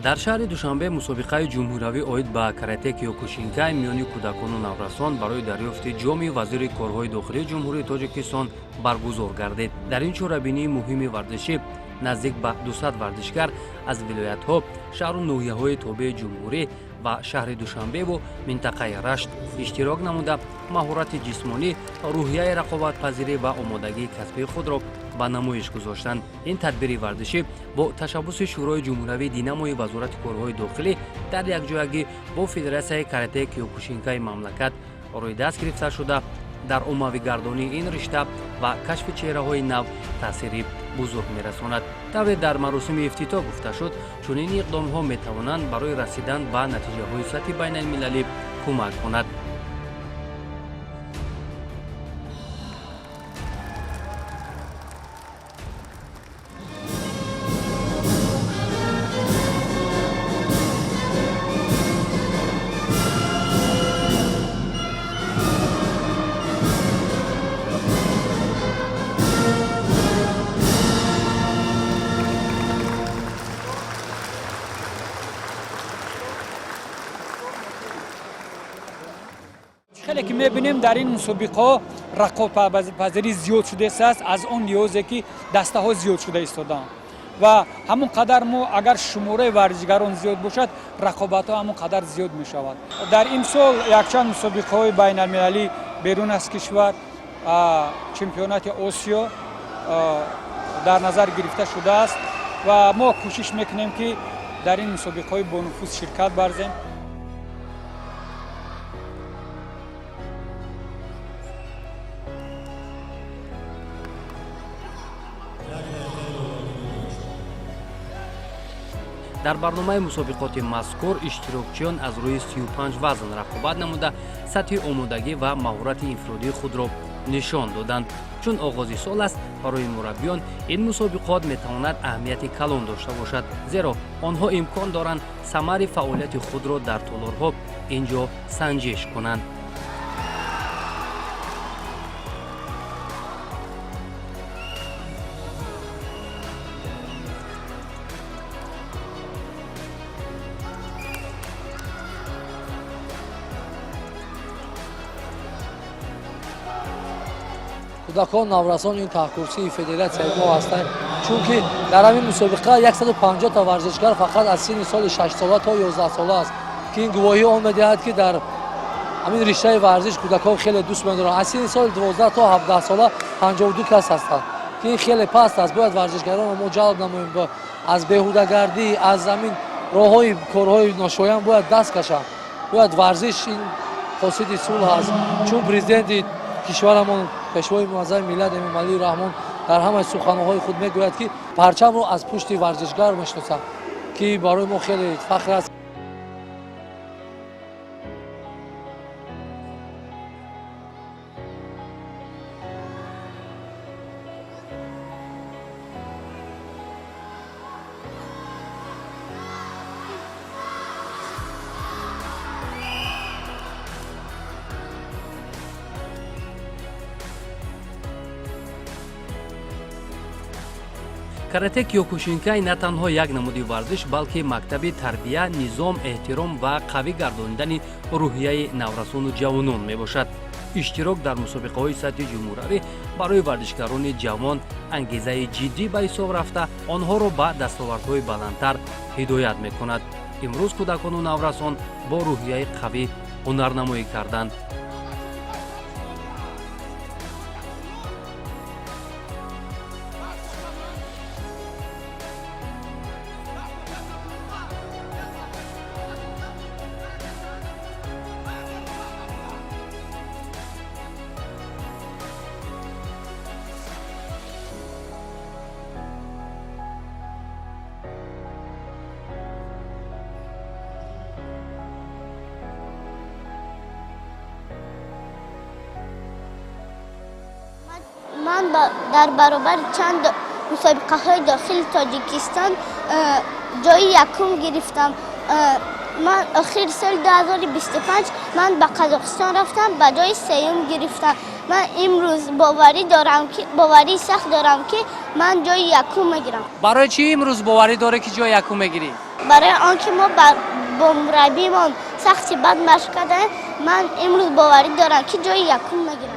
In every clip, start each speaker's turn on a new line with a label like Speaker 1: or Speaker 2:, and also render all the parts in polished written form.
Speaker 1: дар шаҳри душанбе мусобиқаи ҷумҳуриявӣ оид ба карате киёкушинкай миёни кӯдакону наврасон барои дарёфти ҷоми вазири корҳои дохилии ҷумҳурии Тоҷикистон баргузор гардид. дар ин чорабинии муҳими варзишӣ наздик ба 200 варзишгар аз вилоятҳо, шаҳру ноҳияҳои тобеи ҷумҳурӣ ва шаҳри Душанбеву минтақаи Рашт иштирок намуда маҳорати ҷисмонӣ, рӯҳияи рақобатпазирӣ ва омодагии касбии худро ба намоиш гузоштанд. ин тадбири варзишӣ бо ташаббуси шӯрои ҷумҳуриявӣ Динамои вазорати корҳои дохилӣ дар якҷоягӣ бо Федератсияи карате киёкушинкаи мамлакат роҳи даст гирифта шуда дар оммавигардонии ин ришта ва кашфи чеҳраҳои нав таъсири бузург мерасонад. тавре дар маросими ифтитоҳ гуфта шуд, чунин иқдомҳо метавонанд барои расидан ба натиҷаҳои сатҳи байналмилалӣ кӯмак кунад.
Speaker 2: خیلی که می‌بینیم در این مسابقه رقابت‌پذیری زیاد شده است از اون لحاظی که دسته‌ها زیاد شده ایستادن و همون قدر ما اگر شماره ورزشگران زیاد باشد رقابت‌ها همون قدر زیاد می‌شود. در این سال یکچند مسابقه‌های بین‌المللی بیرون از کشور چمپیونات آسیا در نظر گرفته شده است و ما کوشش می‌کنیم که در این مسابقه‌های با نفوذ شرکت ورزیم.
Speaker 1: дар барномаи мусобиқоти мазкур иштирокчиён аз рӯи 35 вазн рақобат намуда сатҳи омодагӣ ва маҳорати инфиродии худро нишон доданд. чун оғози сол аст, барои мураббиён ин мусобиқот метавонад аҳамияти калон дошта бошад, зеро онҳо имкон доранд самари фаъолияти худро дар толорҳо инҷо санҷиш кунанд.
Speaker 3: کودکان نوراثان این تحقیقی فدراسیای ما هستند چونکه در همین مسابقه 150 تا ورزشکار فقط از سن سال 6 ساله تا 11 ساله است که این گواهی آن می‌دهد که در همین رشته ورزش کودکان خیلی دوست می‌دارند. از سن سال 12 تا 17 ساله 52 کس هستند که این خیلی پست است. باید ورزشکاران ما جلب نماییم با از بیهوده‌گردی، از زمین راه‌های کارهای ناشایان باید دست کشند. باید ورزش این خاصیت صلح است چون پرزیدنت کشورمان پیشوای معظم ملت امام علی رحمان در همه سخنرانی‌های خود میگوید که پرچم رو از پشت ورزشگر میشناسم که برای ما خیلی فخر است.
Speaker 1: карате киёкушинкай на танҳо як намуди варзиш, балки мактаби тарбия, низом, эҳтиром ва қавӣ гардонидани рӯҳияи наврасону ҷавонон мебошад. иштирок дар мусобиқаҳои сатҳи ҷумҳуриявӣ барои варзишгарони ҷавон ангезаи ҷиддӣ ба ҳисоб рафта, онҳоро ба дастовардҳои баландтар ҳидоят мекунад. имрӯз кӯдакону наврасон бо рӯҳияи қавӣ ҳунарнамоӣ карданд.
Speaker 4: من در برابر چند مسابقه های داخل تاجیکستان جای یکم گرفتم. من آخر سال 2025 من به قزاقستان رفتم به جای سوم گرفتم. من امروز باوری سخت دارم که من جای یکم میگیرم.
Speaker 5: برای چی امروز باوری داره که جای یکم میگیری؟
Speaker 4: برای آنکه ما با مربیمان سختی بد مشق کردیم، من امروز باوری دارم که جای یکم میگیرم.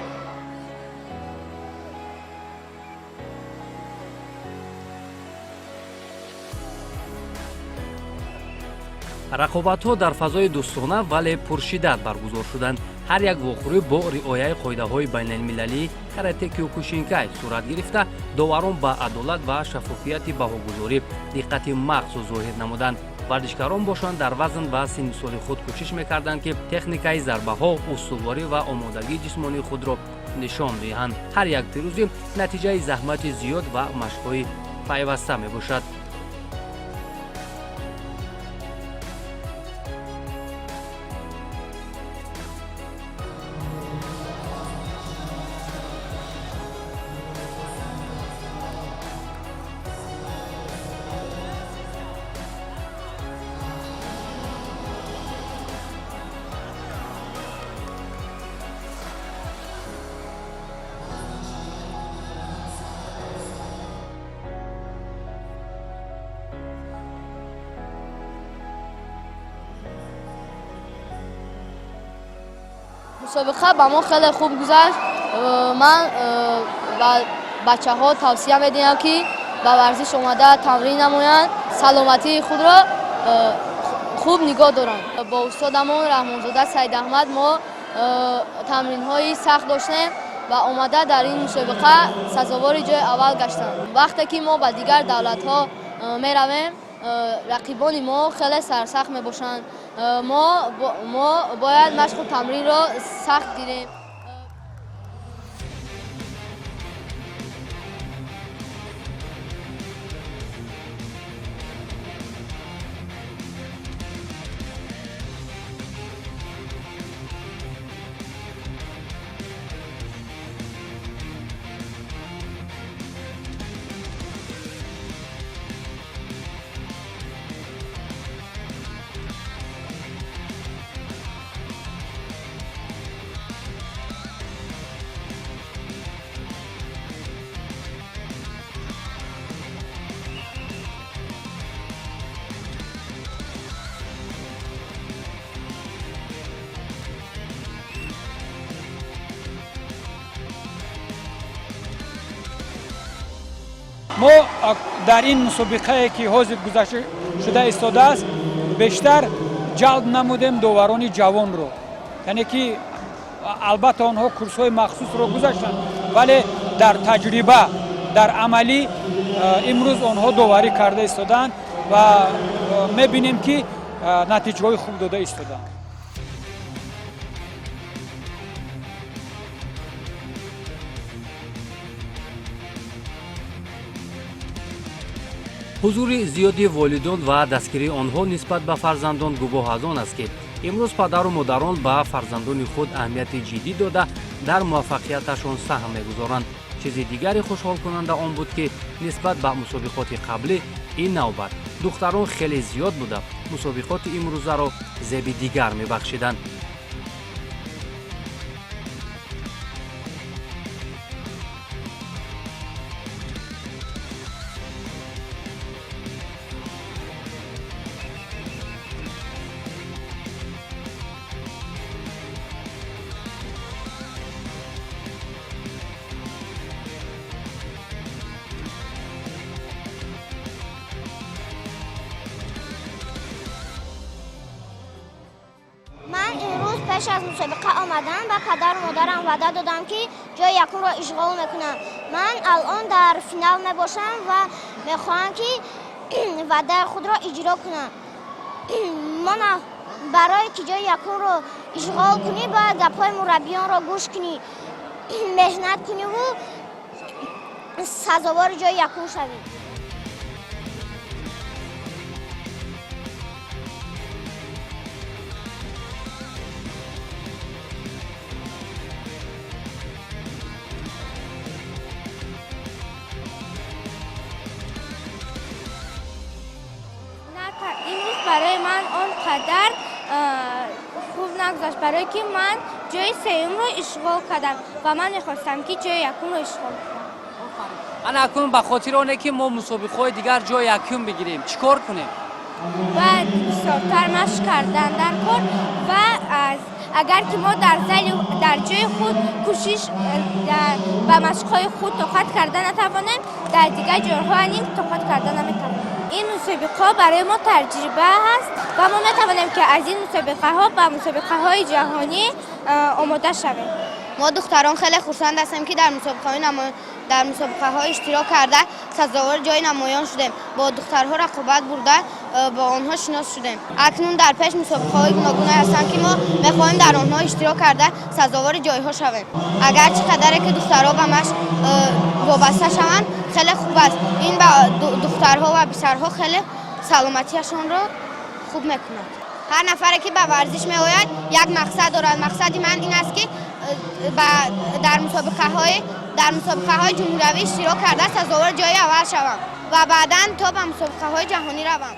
Speaker 1: рақобатҳо дар фазои дӯстона вале пуршиддат баргузор шуданд. ҳар як вохӯрӣ бо риояи қоидаҳои байналмилалии карате киёкушинкай сурат гирифта, доварон ба адолат ва шаффофияти баҳогузорӣ диққати махсус зоҳир намуданд. варзишгарон бошанд дар вазн ва синни соли худ кӯшиш мекарданд ки техникаи зарбаҳо, устуворӣ ва омодагии ҷисмонии худро нишон диҳанд. ҳар як пирӯзӣ натиҷаи заҳмати зиёд ва машқҳои пайваста мебошад.
Speaker 5: مسابقه با ما خیلی خوب گذشت. من با بچه ها توصیه میدیم که با ورزش اومده تمرین نمایند، سلامتی خود را خوب نگاه دارند. با استادمون رحمانزاده سید احمد ما تمرین های سخت داشتیم و اومده در این مسابقه سزاوار جای اول گشتند. وقتی که ما با دیگر دولت ها میرویم، رقیبان ما خیلی سرسخت می باشند. ما باید مشق و تمرین را سخت گیریم.
Speaker 2: ما در این مسابقه که حاضر گذشته شده ایستاده است بیشتر جلب نمودیم داوران جوان رو، یعنی که البته آنها کورس های مخصوص رو گذاشتن ولی در تجربه در عملی امروز آنها داوری کرده ایستادن و میبینیم که نتیجه های خوب داده ایستادن.
Speaker 1: ҳузури зиёди волидон ва дастгирии онҳо нисбат ба фарзандон гувоҳ аз он аст ки имрӯз падару модарон ба фарзандони худ аҳамияти ҷиддӣ дода дар муваффақияташон саҳм мегузоранд. чизи дигари хушҳолкунанда он буд ки нисбат ба мусобиқоти қаблӣ ин навбат духтарон хеле зиёд буда мусобиқоти имрӯзаро зеби дигар мебахшиданд.
Speaker 4: من امروز پیش از مسابقه آمدم و پدر و مادرم وعده دادم که جای یکم را اشغال میکنم. من الان در فینال میباشم و میخواهم که وعده خود را اجرا کنم. من برای که جای یکم را اشغال کنی باید گپهای مربیان را گوش کنی، محنت کنی و سزاوار جای یکم شوی.
Speaker 6: امروز برای من آنقدر خوب نگذشت، برای که من جای سوم رو اشغال کردم و من می‌خواستم که جای یکم رو اشغال کنم.
Speaker 1: انا اکنون به خاطر آنه که ما مسابقه‌های دیگر جای یکم بگیریم چیکار کنیم؟
Speaker 6: و بسیارتر مشق کردن در کار و اگر که ما در جای خود کوشش و مشق‌های خود طاقت کردن نتوانیم، در دیگر جاها هم طاقت کردن نمیتوانیم. این مسابقه برای ما تجربه است و ما میتوانیم که از این مسابقه ها و مسابقه های جهانی آماده شویم.
Speaker 5: ما دختران خیلی خرسند هستیم که در مسابقه ها اشتراک کرده سزاوار جای نمایان شدیم. با دخترها رقابت برده با آنها شناس شدیم. اکنون در پیش مسابقه های گوناگون هستند که ما میخواهیم در آنها اشتراک کرده سزاوار جایها شویم. اگر چقدر که دخترها به مشق وابسته شوند خیلی خوب است. این دخترها و پسرها خیلی سلامتیشان را خوب میکنند. هر نفری که به ورزش میآید یک مقصد دارد. مقصدی من این است که در مسابقه های جمهوری اشتراک کرده سزاوار جای اول شوم و بعدا تا به مسابقه های جهانی روم.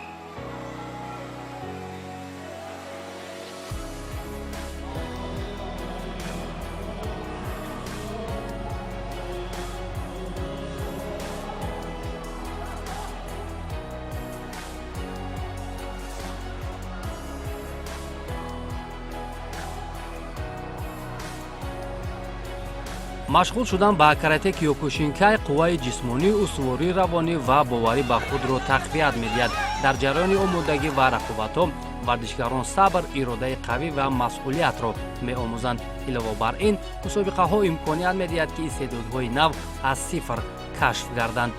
Speaker 1: машғул шудан ба карате киёкушинкай қувваи ҷисмонӣ устуворӣ равонӣ ва боварӣ ба худро тақвият медиҳад. дар ҷараёни омодагӣ ва рақобатҳо варзишгарон сабр, иродаи қавӣ ва масъулиятро меомӯзанд. илова бар ин мусобиқаҳо имконият медиҳад ки истеъдодҳои нав аз сифр кашф гарданд.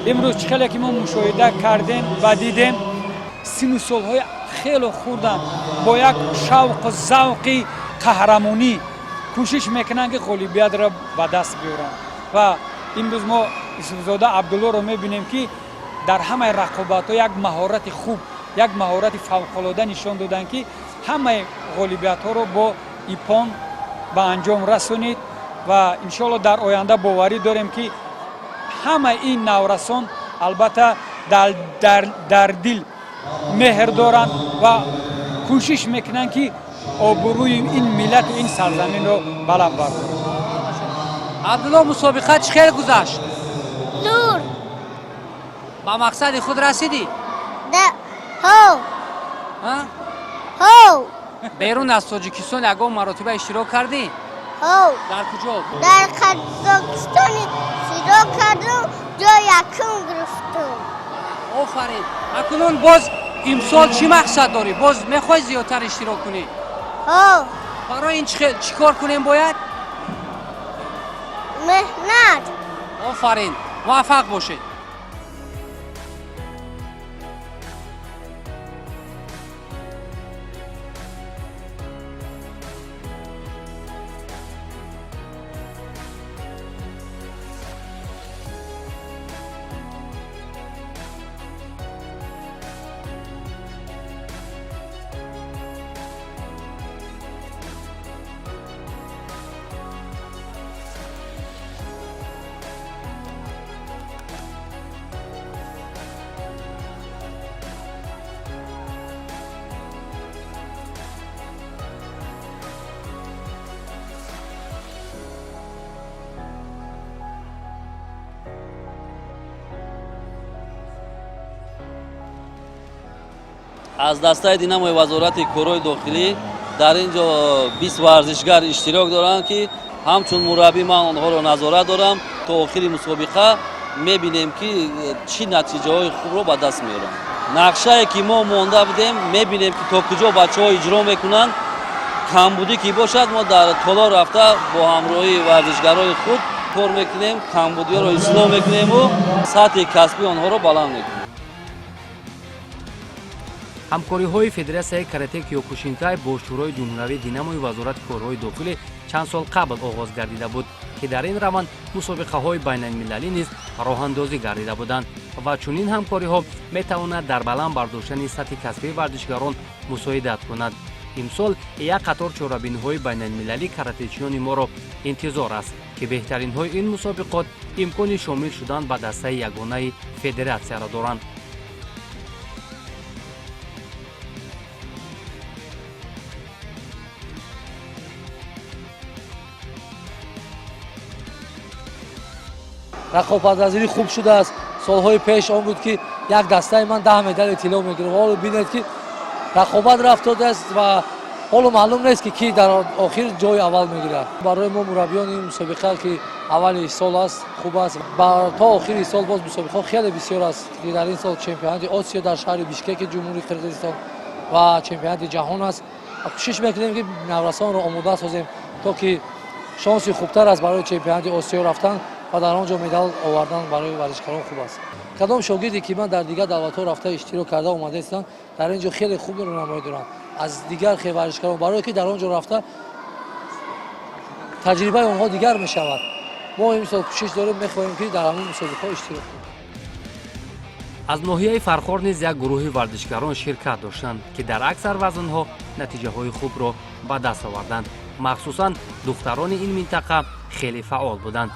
Speaker 2: امروز چقدر که ما مشاهده کردیم و دیدیم سن سالهای خیلی خوردن با یک شوق و ذوق قهرمانی کوشش میکنن که غالبیت را به دست بیارن و امروز ما یوسفزاده عبدالله رو میبینیم که در همه رقابت ها یک مهارت خوب، یک مهارت فوق العاده نشان دادن که همه غالبیت ها رو با ایپان به انجام رسونید و انشالله در آینده باوری داریم که همه این نورسان البته در دل مهر دارند و کوشش میکنند که آبروی این ملت و این سرزمین رو بلند بردارند.
Speaker 3: عبدالله مسابقه چخیر گذشت؟
Speaker 4: زور.
Speaker 3: با مقصد خود رسیدی؟
Speaker 4: هو. هو.
Speaker 3: بیرون از تاجیکستان یگان مراتب اشتراک کردی؟
Speaker 4: هو.
Speaker 3: در کجا؟
Speaker 4: در قزاقستان اشتراک کردم، جای یکم گرفتم.
Speaker 3: آفرین. اکنون باز امسال چی مقصد داری؟ باز میخوای زیادتر اشتراک کنی؟
Speaker 4: هو.
Speaker 3: برای این چیکار کنیم باید؟
Speaker 4: مهنت.
Speaker 3: آفرین. موفق باشید.
Speaker 7: аз дастаи динамои вазорати корҳои дохилӣ дар ин ҷо 20 варзишгар иштирок доранд ки ҳамчун мураббӣ ман онҳоро назорат дорам то охири мусобиқа мебинем ки чӣ натиҷаҳои хубро ба даст меорам. нақшае ки мо монда будем мебинем ки то куҷо бачаҳо иҷро мекунанд. камбудӣ ки бошад мо дар толор рафта бо ҳамроҳии варзишгарони худ кор мекунем, камбудиҳоро ислоҳ мекунему сатҳи касби онҳоро баланд мекунем.
Speaker 1: ҳамкориҳои Федератсияи карате Киёкушинкай бо Шӯрои ҷумҳуравии Динамои Вазорати корҳои дохилӣ чанд сол қабл оғоз гардида буд, ки дар ин раванд мусобиқаҳои байналмилалӣ низ роҳандозӣ гардида буданд ва чунин ҳамкориҳо метавонад дар баланд бардоштани сатҳи касбии варзишгарон мусоидат кунад. имсол як қатор чорабиниҳои байналмилалии каратечиёни моро интизор аст, ки беҳтаринҳои ин мусобиқот имкони шомил шудан ба дастаи ягонаи федератсияро доранд.
Speaker 3: рақобатпазирӣ хуб шудааст. солҳои пеш он буд ки як дастаи ман 10 медали тилло мегирем. ҳоло бинед ки рақобат рафтодааст ва ҳоло маълум нест ки ки дар охир ҷои аввал мегирад. барои мо мураббиёни ин мусобиқа ки аввали сол аст хуб аст. то охири сол боз мусобиқаҳо хеле бисёр аст ки дар ин сол чемпионати осиё дар шаҳри бишкеки ҷумҳурии қирғизистон ва чемпионати ҷаҳон аст. кӯшиш мекунем ки наврасонро омода созем то ки шонси хубтар аст барои чемпионати осиё рафтан ва дар он ҷо медал овардан барои варзишгарон хуб аст. кадом шогирде ки ман дар дигар давлатҳо рафта иштирок карда омадаистанд дар ин ҷо хеле хуб ронамоӣ доранд аз дигар варзишгарон, барое ки дар он ҷо рафта таҷрибаи онҳо дигар мешавад. мо имсол кӯшиш дорем, мехоҳем ки дар ҳамин мусобиқаҳо иштирок кунем.
Speaker 1: аз ноҳияи Фархор низ як гурӯҳи варзишгарон ширкат доштанд, ки дар аксар вазнҳо натиҷаҳои хубро ба даст оварданд. махсусан духтарони ин минтақа хеле фаъол буданд.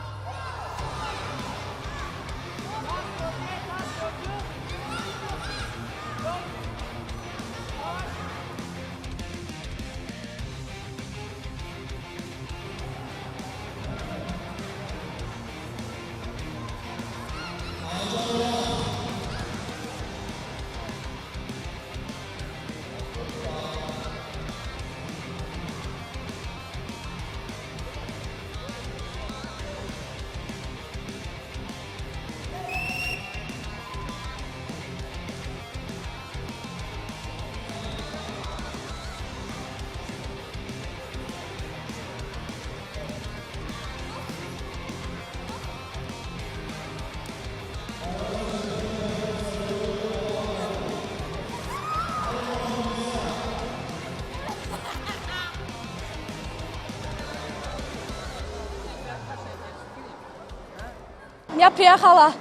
Speaker 5: Я приехала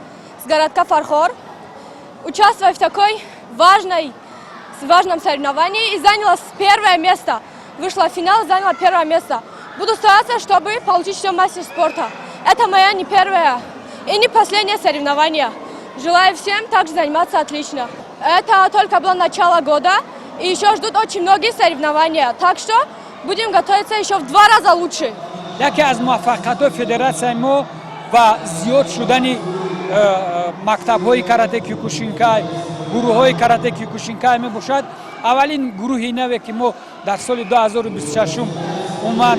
Speaker 5: с городка Фархор участвовать в такой важном соревновании и заняла первое место. Вышла в финал, заняла первое место. Буду стараться, чтобы получить все мастер спорта. Это моя не первое и не последнее соревнование. Желаю всем также заниматься отлично. Это только было начало года и еще ждут очень многие соревнования. Так что будем готовиться еще в 2 раза лучше.
Speaker 2: яке аз муваффақиятҳои федератсияи мо ва зиёд шудани мактабҳои карате Киёкушинкай, гурӯҳҳои карате Киёкушинкай мебошад. аввалин гурӯҳи наве ки мо дар соли 2026 умуман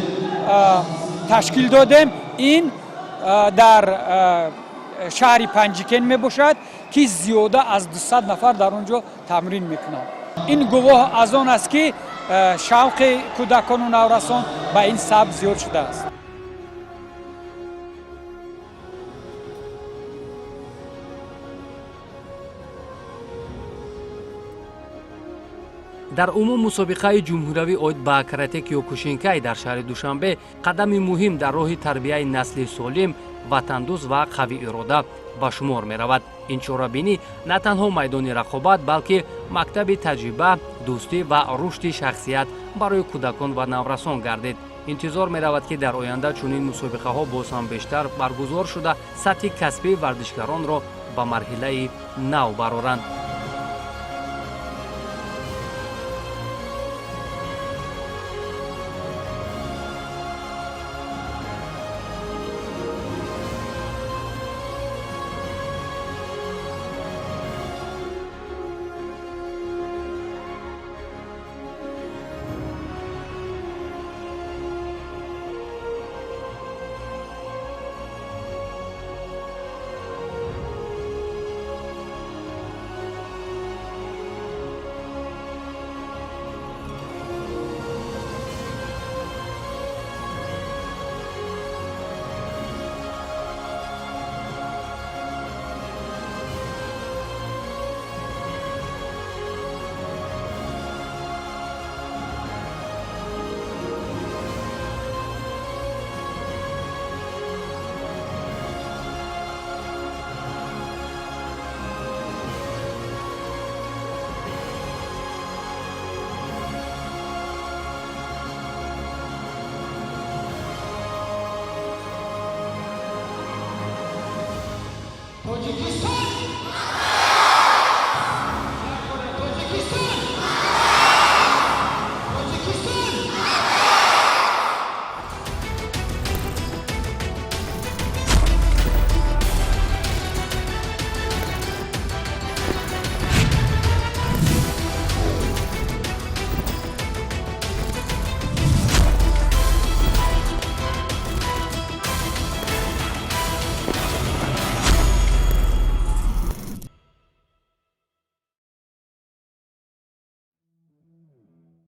Speaker 2: ташкил додем, ин дар шаҳри Панҷикен мебошад ки зиёда аз 200 нафар дар он ҷо тамрин мекунанд. ин гувоҳ аз он аст ки шавқи кӯдакону наврасон ба ин сабт зиёд шудааст.
Speaker 1: дар умум мусобиқаи ҷумҳуравӣ оид ба карате Киёкушинкай дар шаҳри Душанбе қадами муҳим дар роҳи тарбияи насли солим, ватандӯст ва қавиирода ба шумор меравад. ин чорабинӣ на танҳо майдони рақобат, балки мактаби таҷриба, дӯстӣ ва рушди шахсият барои кӯдакон ва наврасон гардид. интизор меравад ки дар оянда чунин мусобиқаҳо боз ҳам бештар баргузор шуда сатҳи касбии варзишгаронро ба марҳилаи нав бароранд.
Speaker 8: Tajikistan